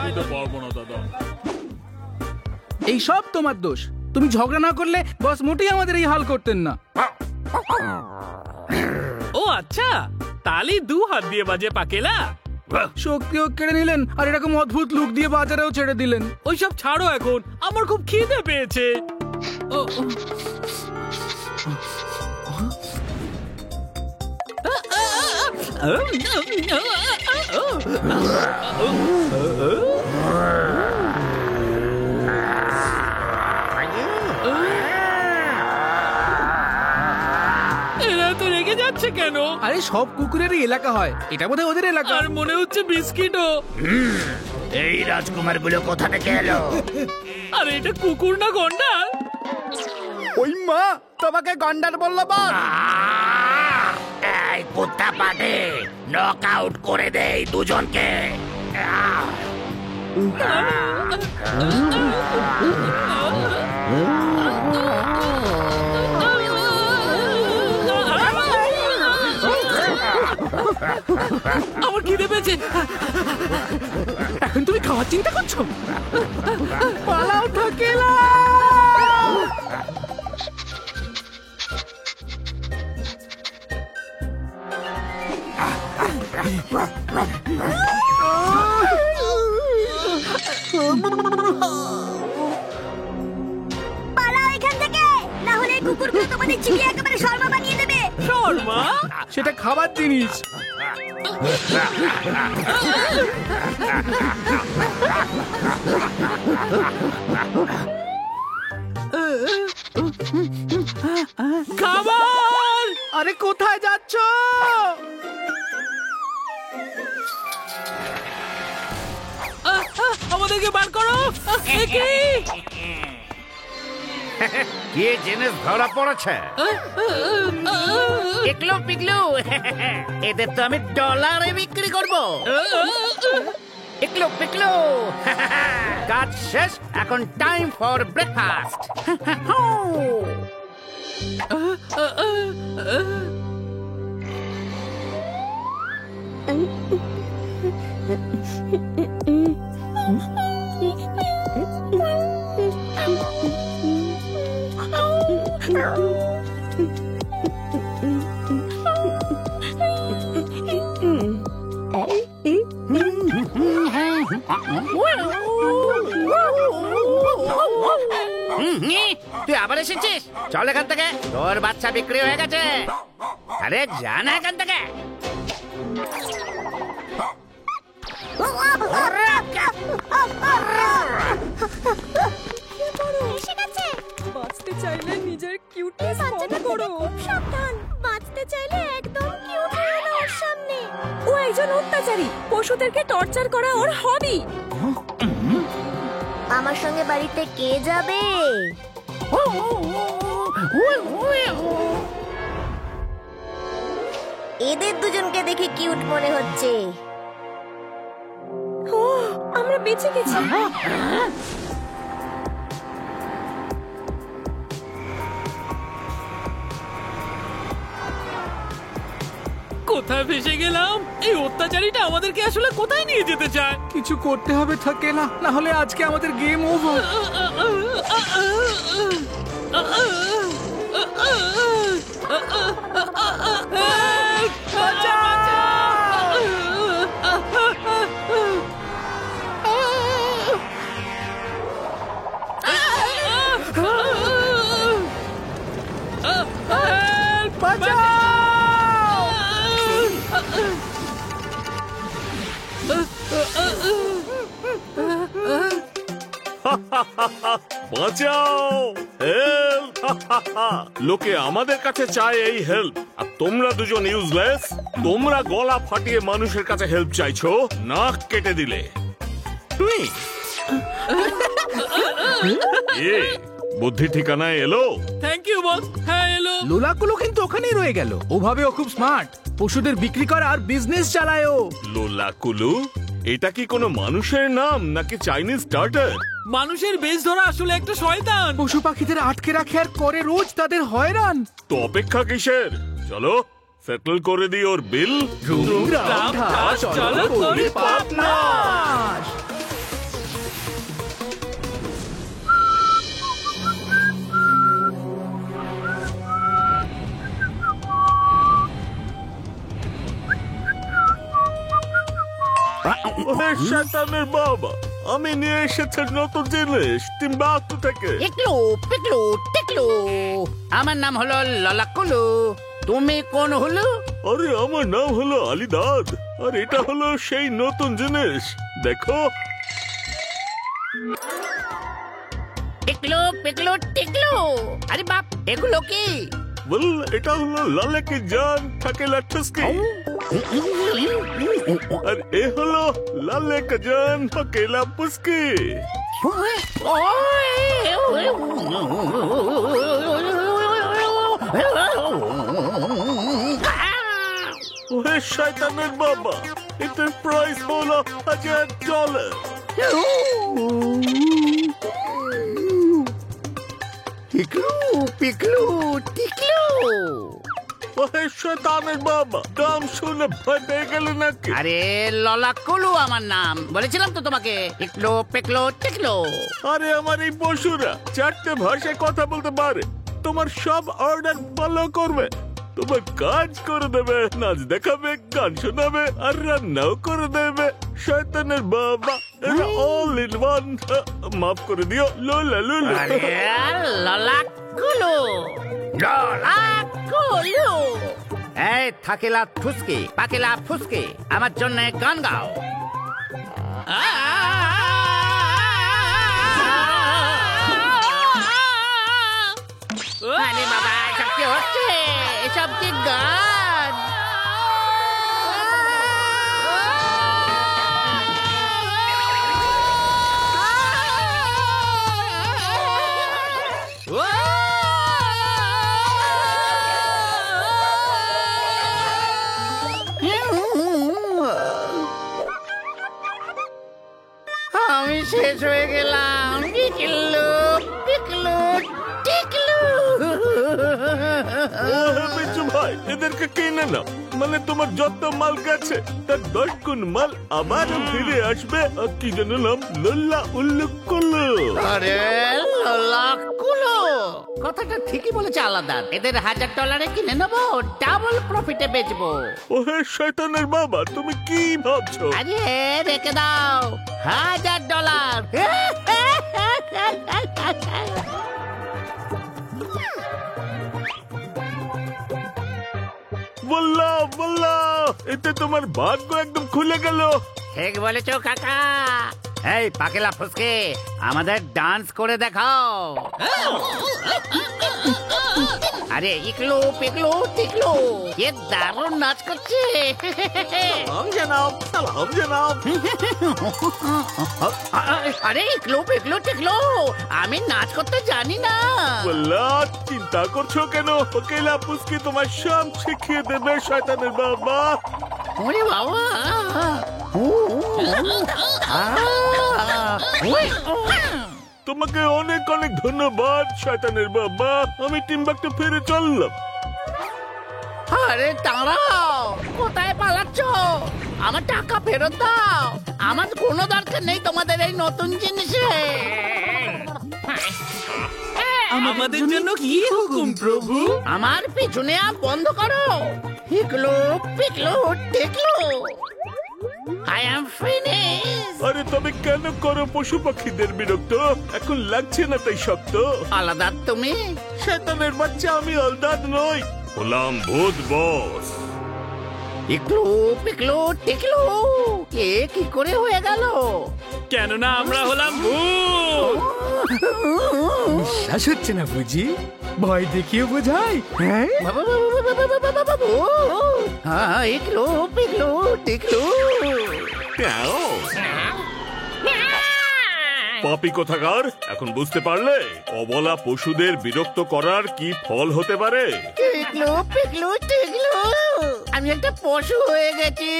দিতে পারবো না দাদা। এই সব তোমার দোষ। তুমি ঝগড়া না করলে বস মোটেই আমাদের এই হাল করতেন না। ও আচ্ছা, তালি 2 হাত দিয়ে বাজে পাকেলা। শক্তিও কেড়ে নিলেন আর এরকম অদ্ভুত লুক দিয়ে বাজারেও ছেড়ে দিলেন। ওইসব ছাড়ো এখন, আমার খুব খিদে পেয়েছে। এরা তো রেগে যাচ্ছে কেন? আরে সব কুকুরেরই এলাকা হয়, এটা বোধহয় ওদের এলাকা। আর মনে হচ্ছে বিস্কিটও। এই রাজকুমার গুলো কোথা থেকে এলো? আরে এটা কুকুর না গন্ডার? ওই মা তোমাকে গন্ডার বললো বল। এই কুত্তা পাঠে নক আউট করে দে এই দুজনকে। আমার খিদে পেয়েছে। এখন তুমি খাওয়ার চিন্তা করছো? পালাও ঠাকেলা। পালাও এখান থেকে, না হলে এই কুকুরগুলো তোমাদের চিবিয়ে একেবারে শর্মা বানিয়ে দেবে। শর্মা? সেটা খাবার জিনিস। খাবার! আরে কোথায় যাচ্ছ? আমাদেরকে বার করো। এ কি? কি জিনিস ধরা পড়েছে? পিকলু পিকলু, এদের তো আমি ডলারে বিক্রি করবো। পিকলু পিকলু, কাজ শেষ, এখন টাইম ফর ব্রেকফাস্ট। তুই আবার এসেছিস? চল এখান থেকে, তোর বাচ্চা বিক্রি হয়ে গেছে। আরে জানা এখান থেকে। এসে গেছে। বাঁচতে চাইলে নিজের কিউটনেস কম করো। খুব সাবধান, বাঁচতে চাইলে একদম কিউট হয়ে না ওর সামনে। ও একজন অত্যাচারী, পশুদেরকে টর্চার করা ওর হবি। আমার সঙ্গে বাড়িতে কে যাবে? এদের দুজনকে দেখে কিউট মনে হচ্ছে। ও, আমরা বেঁচে গেছি। কোথায় ফেসে গেলাম? এই অত্যাচারীটা আমাদেরকে আসলে কোথায় নিয়ে যেতে চায়? কিছু করতে হবে থাকেলা, না হলে আজকে আমাদের গেম ওভার। বাঁচাও, হেল্প! লোকে আমাদের কাছে চায় এই হেল্প, আর তোমরা দুজন ইউজলেস। তোমরা গলা ফাটিয়ে মানুষের কাছে হেল্প চাইছো, নাক কেটে দিলে। তুই বুদ্ধি ঠিকানায় এলো? Thank you boss. হ্যাঁ এলো। লোলাকুলো কিন্তু ওখানেই রয়ে গেল। ওভাবে ও খুব স্মার্ট, পশুদের বিক্রি করে আর বিজনেস চালায় ও। লোলাকুলু? এটা কি কোনো মানুষের নাম নাকি চাইনিজ স্টার্টার? মানুষের বেশ ধরা আসলে একটা শয়তান। পশু পাখিদের আটকে রাখে আর করে রোজ তাদের হয়রান। তো অপেক্ষা কিসের? চলো সেটেল করে দিই ওর বিল। চলো করি পাতনাশ। ওহে শয়তানের বাবা, আমি নিয়ে এসেছি নতুন জিনিস টিম্বাকটু থেকে। ইকলু পিকলু টিকলু, আমার নাম হলো ললাকুলু। তুমি কোন হলো? আরে আমার নাম হলো আলিদাদ, আর এটা হলো সেই নতুন জিনিস, দেখো। টিকলু পিকলু টিকলু, আরে বাপ, এগুলো কি? বল, এটা হলো লালেকে জান থাকেলা ঠুসকি, আর এ হলো লালেকে জান থাকেলা পুস্কি। ওহে শয়তানের বাবা, এটার প্রাইস হলো $1000। টিকলু পিকলু টিকলু। ওহে শয়তানের বাবা, দাম শুনে ভয় পেয়ে গেলে নাকি? আরে ললাকুলু আমার নাম, বলেছিলাম তো তোমাকে। টিকলু পিকলু টিকলু। আরে আমার এই পশুরা 4টে ভাষায় কথা বলতে পারে, তোমার সব অর্ডার ফলো করবে, তোমার কাজ করে দেবে, নাচ দেখাবে, গান শোনাবে, আর রান্নাও করে দেবে। শয়তানের বাবা, এটা অল ইন ওয়ান। মাফ করে দিও লোলা লুলু। আরে ললাকুলু ললাকুলু। এই থাকেলা ফুসকি পাকেলা ফুসকি, আমার জন্য গান গাও। আরে বাবা, এসব কি হচ্ছে? এসব কি গান? আমি শেষ হয়ে গেলাম। টিকলু পিকলু টিকলু। ওহে বিচ্ছু ভাই, এদেরকে কিনে নাও, মানে তোমার যত মাল গেছে তার 10 গুণ মাল আবার ফিরে আসবে। আর কি যেন নাম, লোল্লা উল্লুকুলু। আরে ললাকুলু, কথাটা ঠিকই বলেছে আলাদা। এদের $1000 কিনে নেবো, ডাবল প্রফিটে বেচবো। ওহে শয়তানের বাবা, তুমি কি ভাবছো? আরে রেখে দাও $1000। বল্লা বল্লা, এতে তোমার ভাগ্য একদম খুলে গেল। ঠিক বলেছো কাকা। এই পাকেলা ফুসকে, আমাদের ডান্স করে দেখাও। আরে ইকলু পিকলু টিকলু, এ দারুণ নাচ করছে। সালাম জানাব, সালাম জানাব। আরে ইকলু পিকলু টিকলু, আমি নাচ করতে জানি না। বল্লা, চিন্তা করছো কেন? ওকেলা পুস্কি তোমার সব শিখিয়ে দেবে শয়তানের বাবা। ওরে বাবা। তোমাকে অনেক অনেক ধন্যবাদ শয়তানের বাবা, আমি টিম্বাকটু ফিরে চললাম। আরে দাঁড়াও, কোথায় পালাচ্ছ? আমার টাকা ফেরত দাও, আমার কোনো দরকার নেই তোমাদের এই নতুন জিনিসে। আমাদের জন্য কি হুকুম প্রভু? আমার পিছনে আর বন্ধ করো। হিকলো পিকলো টেকলো, আই এম ফিনিশ। আরে তবে কেন করো পশু পাখিদের বিরক্ত? এখন লাগছে না তাই শক্ত? আলাদা তুমি? শয়তানের বাচ্চা, আমি আলদাদ নই, হলাম ভূত বস। পিকলো পিকলো টেকলো, কে কি করে হয়ে গেল? কেননা আমরা হলাম ভূত। বিশ্বাস হচ্ছে না বুঝি? ভয় দেখিয়ে বোঝাই, হ্যাঁ? পিকলো পিকলো টেকলো। পাপি কোথাকার, এখন বুঝতে পারলে অবলা পশুদের বিরক্ত করার কি ফল হতে পারে? পিকলো পিকলো টেকলো, আমি একটা পশু হয়ে গেছি।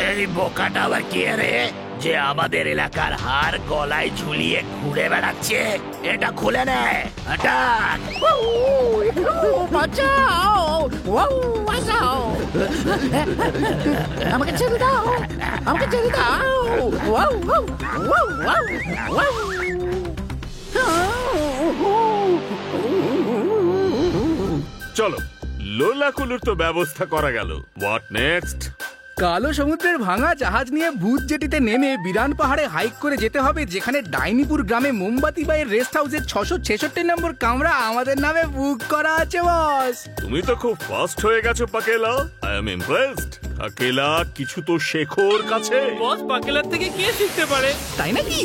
এই বোকাটা আবার কে রে, যে আমাদের এলাকার হার গলায় ঝুলিয়ে ঘুরে বেড়াচ্ছে? এটা খুলে নে। আটাক! বাঁচাও, বাঁচাও, আমাকে ছেড়ে দাও, আমাকে ছেড়ে দাও। চলো, লোলাকুলুর তো ব্যবস্থা করা গেল। What next? কালো সমুদ্রের ভাঙা জাহাজ নিয়ে ভূত জেটিতে নেমে বিরান পাহাড়ে হাইক করে যেতে হবে, যেখানে ডাইনিপুর গ্রামে মোমবাতি বাইয়ের রেস্ট হাউসের 666 নম্বর কামরা আমাদের নামে বুক করা আছে বস। তুমি তো খুব ফাস্ট হয়ে গেছো Pakela. I am impressed. Pakela, কিছু তো শেখো ওর কাছে। বস পাকেলার থেকে কে শিখতে পারে? তাই নাকি?